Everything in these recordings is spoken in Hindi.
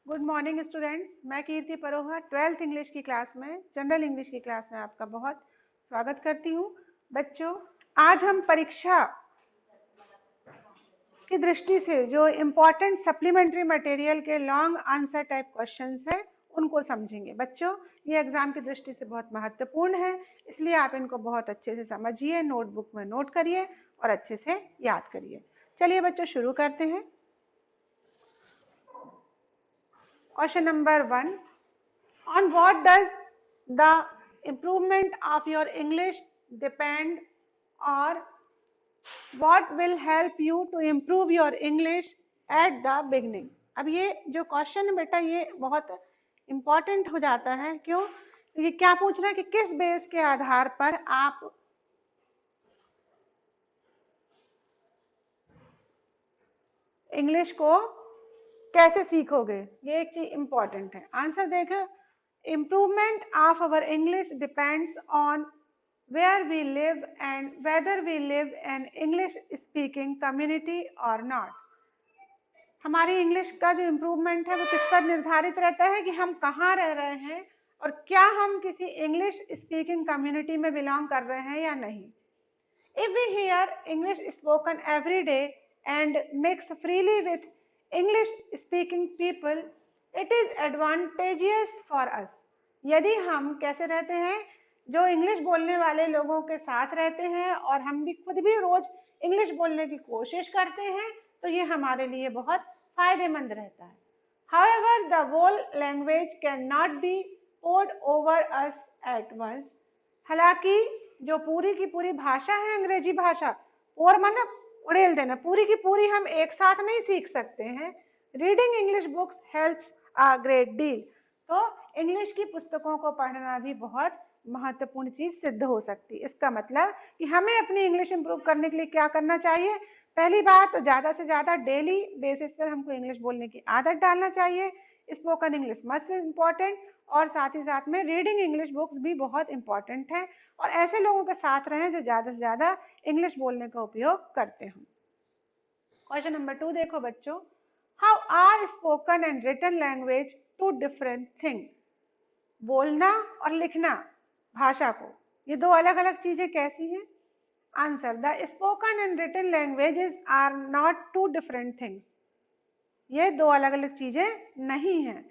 Good morning students. मैं कीर्ति परोहा 12th इंग्लिश की क्लास में, जनरल इंग्लिश की क्लास में आपका बहुत स्वागत करती हूँ। बच्चों, आज हम परीक्षा की दृष्टि से जो इम्पोर्टेंट सप्लीमेंट्री मटेरियल के लॉन्ग आंसर टाइप क्वेश्चंस हैं उनको समझेंगे। बच्चों, ये एग्जाम की दृष्टि से बहुत महत्वपूर्ण है, इसलिए आप इनको बहुत अच्छे से समझिए, नोटबुक में नोट करिए और अच्छे से याद करिए। चलिए बच्चों, शुरू करते हैं। Question number 1. On what does the improvement of your English depend, or what will help you to improve your English at the beginning? अब ये जो क्वेश्चन है बेटा, ये बहुत इम्पॉर्टेंट हो जाता है। क्यों? ये क्या पूछ रहा है कि किस बेस के आधार पर आप इंग्लिश को कैसे सीखोगे, ये एक चीज इंपॉर्टेंट है। आंसर देखो, improvement of our English depends on where we live and whether we live in English speaking community or not. हमारी इंग्लिश का जो इम्प्रूवमेंट है वो किस पर निर्धारित रहता है कि हम कहाँ रह रहे हैं और क्या हम किसी इंग्लिश स्पीकिंग कम्युनिटी में बिलोंग कर रहे हैं या नहीं। If we hear English spoken every day and mix freely with English speaking people, it is advantageous for us. यदि हम कैसे रहते हैं, जो इंग्लिश बोलने वाले लोगों के साथ रहते हैं और हम भी खुद भी रोज इंग्लिश बोलने की कोशिश करते हैं, तो ये हमारे लिए बहुत फायदेमंद रहता है। However, the whole language cannot be poured over us at once. हालांकि जो पूरी की पूरी भाषा है अंग्रेजी भाषा, और मतलब उड़ेल देना, पूरी की पूरी हम एक साथ नहीं सीख सकते हैं। Reading English books helps a great deal. तो इंग्लिश की पुस्तकों को पढ़ना भी बहुत महत्वपूर्ण चीज सिद्ध हो सकती है। इसका मतलब कि हमें अपनी इंग्लिश इंप्रूव करने के लिए क्या करना चाहिए। पहली बात तो ज्यादा से ज्यादा डेली बेसिस पर हमको इंग्लिश बोलने की आदत डालना चाहिए। स्पोकन इंग्लिश मस्ट इम्पॉर्टेंट, और साथ ही साथ में रीडिंग इंग्लिश बुक्स भी बहुत इंपॉर्टेंट है, और ऐसे लोगों के साथ रहें जो ज्यादा से ज्यादा इंग्लिश बोलने का उपयोग करते हों। क्वेश्चन नंबर 2 देखो बच्चों, how are spoken and written language two different thing? बोलना और लिखना भाषा को, ये दो अलग अलग चीजें कैसी हैं? Answer, the spoken and written languages are not too different things. ये दो अलग अलग चीजें नहीं हैं।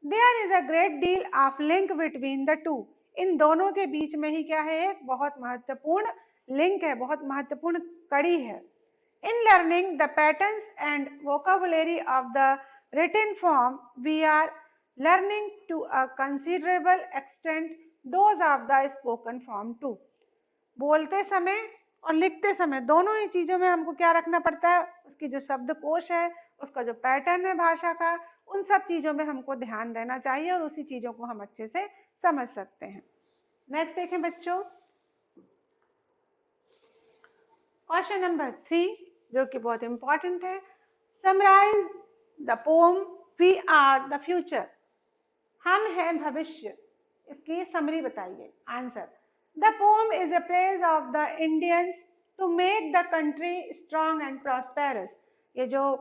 There is a great deal of link between the two. इन दोनों के बीच में ही क्या है, एक बहुत महत्वपूर्ण लिंक है, बहुत महत्वपूर्ण कड़ी है। In learning the patterns and vocabulary of the written form, we are learning to a considerable extent those of the spoken form too. बोलते समय और लिखते समय दोनों ही चीजों में हमको क्या रखना पड़ता है, उसकी जो शब्दकोश है, उसका जो पैटर्न है भाषा का, उन सब चीजों में हमको ध्यान देना चाहिए और उसी चीजों को हम अच्छे से समझ सकते हैं। नेक्स्ट देखें बच्चों, क्वेश्चन नंबर 3 जो कि बहुत इंपॉर्टेंट है। Summarise the poem we are the future. हम हैं भविष्य, इसकी समरी बताइए। Answer, the poem is a praise of the Indians to make the country strong and prosperous. ये जो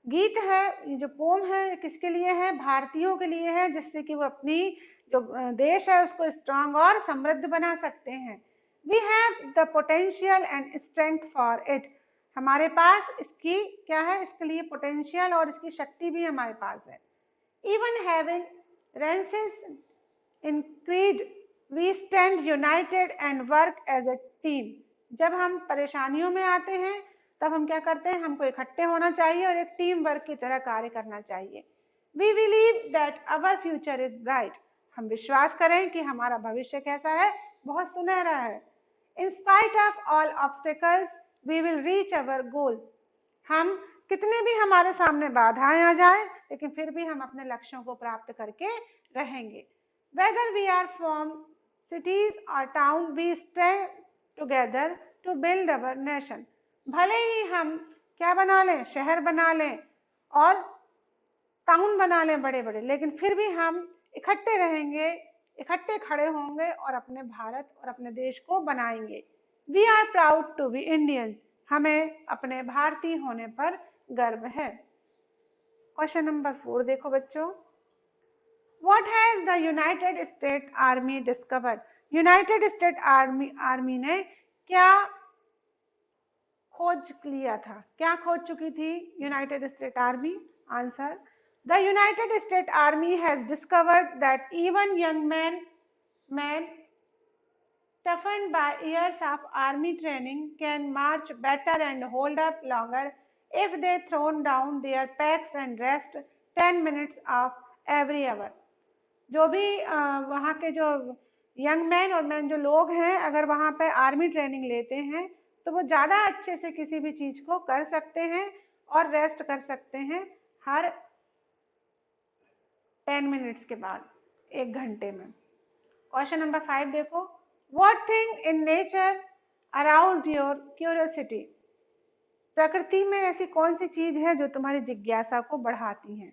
गीत है, ये जो पोम है, किसके लिए है? भारतीयों के लिए है, जिससे कि वो अपनी जो देश है उसको स्ट्रॉन्ग और समृद्ध बना सकते हैं। We have the potential and strength for it. हमारे पास इसकी क्या है, इसके लिए पोटेंशियल और इसकी शक्ति भी हमारे पास है। Even having variances in creed, we stand united and work as a team. जब हम परेशानियों में आते हैं तब हम क्या करते हैं, हमको इकट्ठे होना चाहिए और एक टीम वर्क की तरह कार्य करना चाहिए। We believe that our future is bright. हम विश्वास करें कि हमारा भविष्य कैसा है, बहुत सुनहरा है। In spite of all obstacles, we will reach our goal. हम कितने भी हमारे सामने बाधाएं आ जाए, लेकिन फिर भी हम अपने लक्ष्यों को प्राप्त करके रहेंगे। Whether we are from cities or town, we stand together to build our nation. भले ही हम क्या बना लें, शहर बना लें और टाउन बना लें बड़े बड़े, लेकिन फिर भी हम इकट्ठे रहेंगे, इकट्ठे खड़े होंगे और अपने भारत और अपने देश को बनाएंगे। We are proud to be Indians. हमें अपने भारतीय होने पर गर्व है। क्वेश्चन नंबर 4 देखो बच्चों, what has the United state army discovered? United state army ने क्या खोज लिया था, क्या खोज चुकी थी United state army? Answer, the United state army has discovered that even young man toughened by years of army training can march better and hold up longer if they throw down their packs and rest 10 minutes of every hour. जो भी वहाँ के जो यंग मैन और मैन जो लोग हैं, अगर वहाँ पे आर्मी ट्रेनिंग लेते हैं तो वो ज़्यादा अच्छे से किसी भी चीज़ को कर सकते हैं और रेस्ट कर सकते हैं हर 10 मिनट्स के बाद, 1 घंटे में। क्वेश्चन नंबर 5 देखो, What thing in nature aroused your curiosity? प्रकृति में ऐसी कौन सी चीज है जो तुम्हारी जिज्ञासा को बढ़ाती है?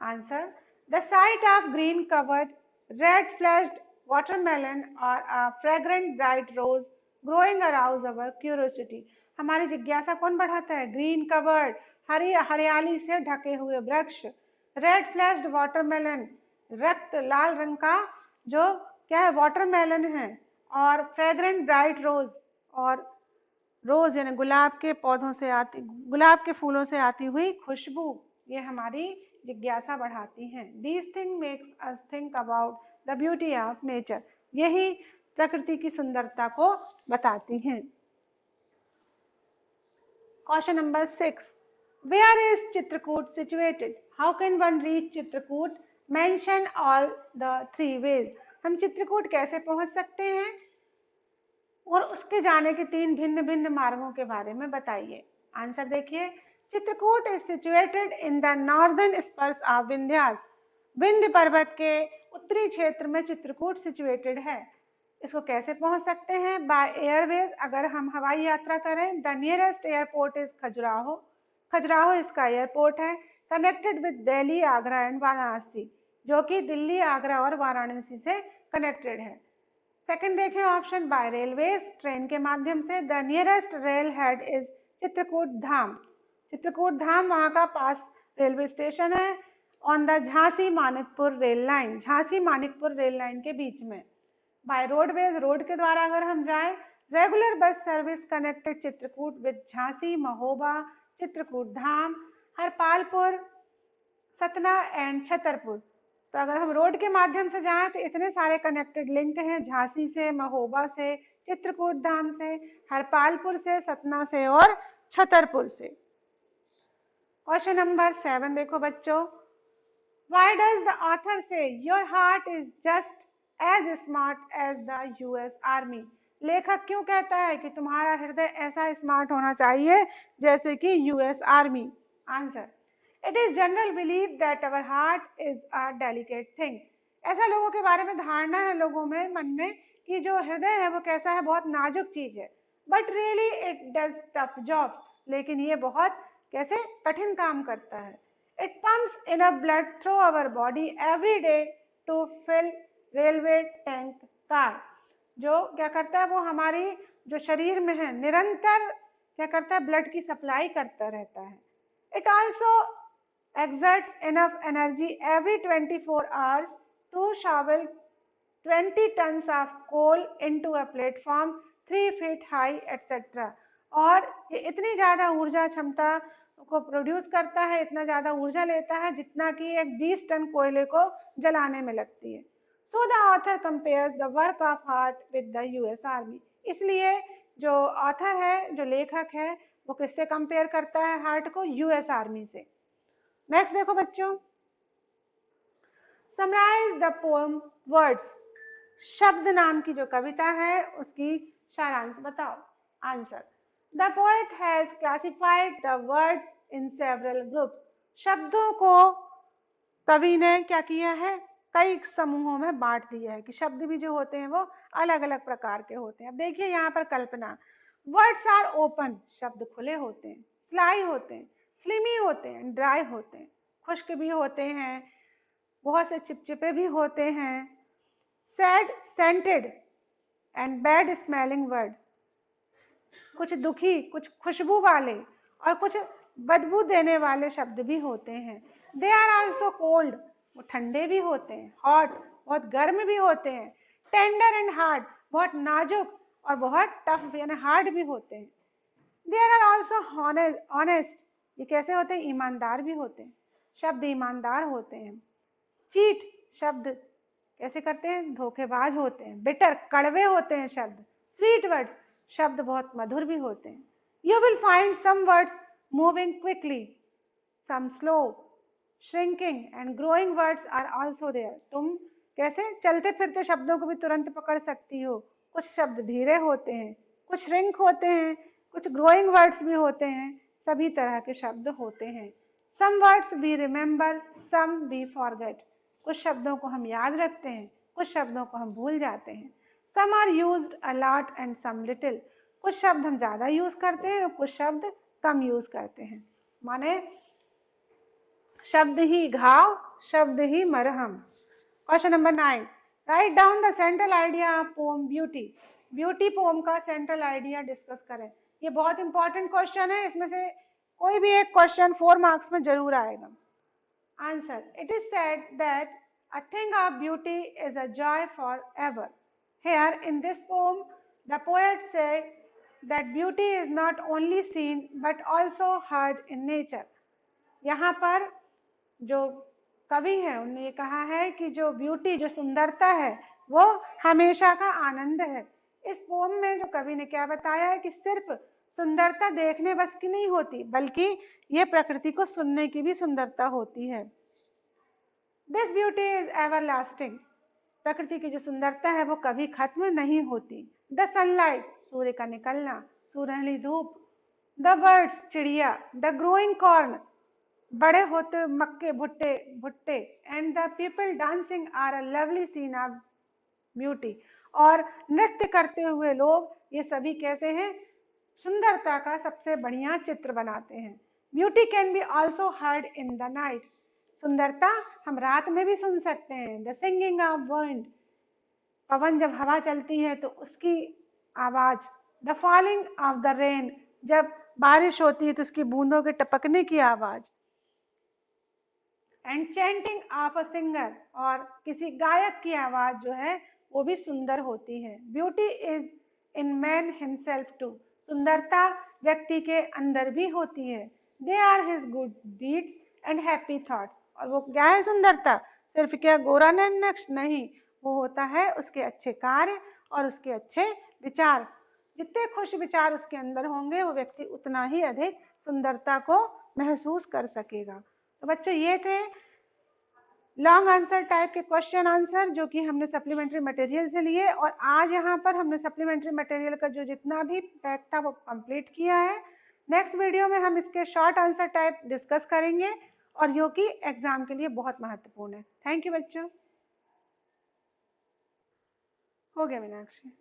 Answer, the sight of green covered red fleshed watermelon or a fragrant bright rose growing arouse our curiosity. हमारी जिज्ञासा कौन बढ़ाता है? ग्रीन कवर्ड, हरियाली से ढके हुए वृक्ष, रेड फ्लैश्ड वाटरमेलन, रक्त लाल रंग का जो क्या है वाटरमेलन है, और फ्रेग्रेंट ब्राइट रोज, और रोज यानी गुलाब के पौधों से आती, गुलाब के फूलों से आती हुई खुशबू, ये हमारी जिज्ञासा बढ़ाती हैं। These thing makes us think about the beauty of nature, यही प्रकृति की सुंदरता को बताती हैं। Question number 6, where is Chitrakoot situated? How can one reach Chitrakoot? Mention all the 3 ways. हम चित्रकूट कैसे पहुंच सकते हैं और उसके जाने के 3 भिन्न भिन्न मार्गों के बारे में बताइए। आंसर देखिए, Chitrakoot is situated in the northern Spurs of Vindhyas. Vindhya पर्वत के उत्तरी क्षेत्र में चित्रकूट सिचुएटेड है। इसको कैसे पहुंच सकते हैं? बाय एयरवेज, अगर हम हवाई यात्रा करें। The nearest airport is Khajuraho, Khajuraho इसका एयरपोर्ट है। Connected with Delhi, Agra and Varanasi, जो कि दिल्ली, आगरा और वाराणसी से कनेक्टेड है। सेकंड देखें ऑप्शन, बाय रेलवेज, ट्रेन के माध्यम से। The nearest rail head is Chitrakoot Dham, Chitrakoot Dham वहाँ का पास रेलवे स्टेशन है। On the Jhansi Manikpur rail line, Jhansi Manikpur rail line के बीच में। बाय रोडवेज, रोड के द्वारा अगर हम जाएं, regular bus service connected Chitrakoot with Jhansi, Mahoba, Chitrakoot Dham, Harpalpur, Satna and Chhatarpur. तो अगर हम रोड के माध्यम से जाएं तो इतने सारे कनेक्टेड लिंक हैं, झांसी से, महोबा से, चित्रकूट धाम से, हरपालपुर से, सतना से और छतरपुर से। क्वेश्चन नंबर 7 देखो बच्चों, why does the author say your heart is just as smart as the US army? लेखक क्यों कहता है कि तुम्हारा हृदय ऐसा स्मार्ट होना चाहिए जैसे कि US army? Answer, it is general believe that our heart is a delicate thing. ऐसा लोगों के बारे में धारणा है लोगों में, मन में, कि जो हृदय है वो कैसा है, बहुत नाजुक चीज है। But really it does tough job, लेकिन ये बहुत कैसे कठिन काम करता है। It pumps in a blood through our body every day to fill railway tank car. जो क्या करता है, वो हमारी जो शरीर में है निरंतर क्या करता है, ब्लड की सप्लाई करता रहता है। It also exerts enough energy every 24 hours to shovel 20 tons of coal into a platform 3 feet high etc. और ये इतनी ज़्यादा ऊर्जा क्षमता को प्रोड्यूस करता है, इतना ज़्यादा ऊर्जा लेता है जितना कि एक 20 टन कोयले को जलाने में लगती है। So the author compares the work of heart with the US army. इसलिए जो ऑथर है, जो लेखक है, वो किससे कंपेयर करता है हार्ट को? यूएस आर्मी से। नेक्स्ट देखो बच्चों, समराइज द पोएम वर्ड्स। शब्द नाम की जो कविता है उसकी सारांश बताओ। Answer, the poet has classified the words in several groups. शब्दों को कवि ने क्या किया है, कई समूहों में बांट दिया है कि शब्द भी जो होते हैं वो अलग अलग प्रकार के होते हैं। अब देखिए यहाँ पर कल्पना, वर्ड्स आर ओपन, शब्द खुले होते हैं, स्लाई होते हैं, स्लिमी होते हैं, ड्राई होते हैं, खुश्क भी होते हैं, बहुत से चिपचिपे भी होते हैं, sad, scented and bad smelling word, कुछ दुखी, कुछ खुशबू वाले और कुछ बदबू देने वाले शब्द भी होते हैं। दे आर ऑल्सो कोल्ड, वो ठंडे भी होते हैं, हॉट बहुत गर्म भी होते हैं, टेंडर एंड हार्ड बहुत नाजुक और बहुत टफ यानी हार्ड भी होते हैं। देयर आर ऑल्सो ऑनेस्ट, ये कैसे होते हैं, ईमानदार भी होते हैं, शब्द ईमानदार होते हैं। चीट शब्द कैसे करते हैं, धोखेबाज होते हैं। बिटर कड़वे होते हैं शब्द। स्वीट वर्ड्स शब्द बहुत मधुर भी होते हैं। You will find some words moving quickly, some slow, shrinking and growing words are also there. तुम कैसे चलते फिरते शब्दों को भी तुरंत पकड़ सकती हो। कुछ शब्द धीरे होते हैं, कुछ श्रिंक होते हैं, कुछ ग्रोइंग वर्ड्स भी होते हैं, सभी तरह के शब्द होते हैं। Some words we remember, some we forget, कुछ शब्दों को हम याद रखते हैं, कुछ शब्दों को हम भूल जाते हैं। Some are used a lot and some little, कुछ शब्द हम ज्यादा यूज करते हैं और कुछ शब्द कम यूज करते हैं। माने शब्द ही घाव, शब्द ही मरहम। Question number 9, write down the central idea of poem beauty. Beauty poem का सेंट्रल आइडिया डिस्कस करें। ये बहुत इंपॉर्टेंट क्वेश्चन है, इसमें से कोई भी एक क्वेश्चन 4 मार्क्स में जरूर आएगा। Answer, it is said that a thing of beauty is a joy forever. Here in this poem, the poet says that beauty is not only seen but also heard in nature. यहाँ पर जो कवि है उन्होंने ये कहा है कि जो ब्यूटी, जो सुंदरता है, वो हमेशा का आनंद है। इस पोम में जो कवि ने क्या बताया है कि सिर्फ सुंदरता देखने बस की नहीं होती, बल्कि ये प्रकृति को सुनने की भी सुंदरता होती है। दिस ब्यूटी इज एवरलास्टिंग, प्रकृति की जो सुंदरता है वो कभी खत्म नहीं होती। द सनलाइट, सूर्य का निकलना, सुनहरी धूप, द बर्ड्स, चिड़िया, द ग्रोइंग कॉर्न, बड़े होते मक्के भुट्टे भुट्टे, and the people dancing are a lovely scene of beauty, और नृत्य करते हुए लोग, ये सभी कैसे हैं, सुंदरता का सबसे बढ़िया चित्र बनाते हैं। Beauty can be also heard in the night, सुंदरता हम रात में भी सुन सकते हैं। द सिंगिंग ऑफ विंड, पवन जब हवा चलती है तो उसकी आवाज। The falling of the rain, जब बारिश होती है तो उसकी बूंदों के टपकने की आवाज। And chanting of a singer, और किसी गायक की आवाज जो है वो भी सुंदर होती है। Beauty is in man himself too, सुंदरता व्यक्ति के अंदर भी होती है। They are his good deeds and happy thoughts, और वो क्या है सुंदरता, सिर्फ क्या गोरा नक्श नहीं, वो होता है उसके अच्छे कार्य और उसके अच्छे विचार। जितने खुश विचार उसके अंदर होंगे वो व्यक्ति उतना ही अधिक सुंदरता को महसूस कर सकेगा। तो बच्चों ये थे लॉन्ग आंसर टाइप के क्वेश्चन आंसर जो कि हमने सप्लीमेंट्री मटेरियल से लिए, और आज यहाँ पर हमने सप्लीमेंट्री मटेरियल का जो जितना भी पैक था वो कंप्लीट किया है। नेक्स्ट वीडियो में हम इसके शॉर्ट आंसर टाइप डिस्कस करेंगे और जो कि एग्जाम के लिए बहुत महत्वपूर्ण है। थैंक यू बच्चों। हो गया मीनाक्षी।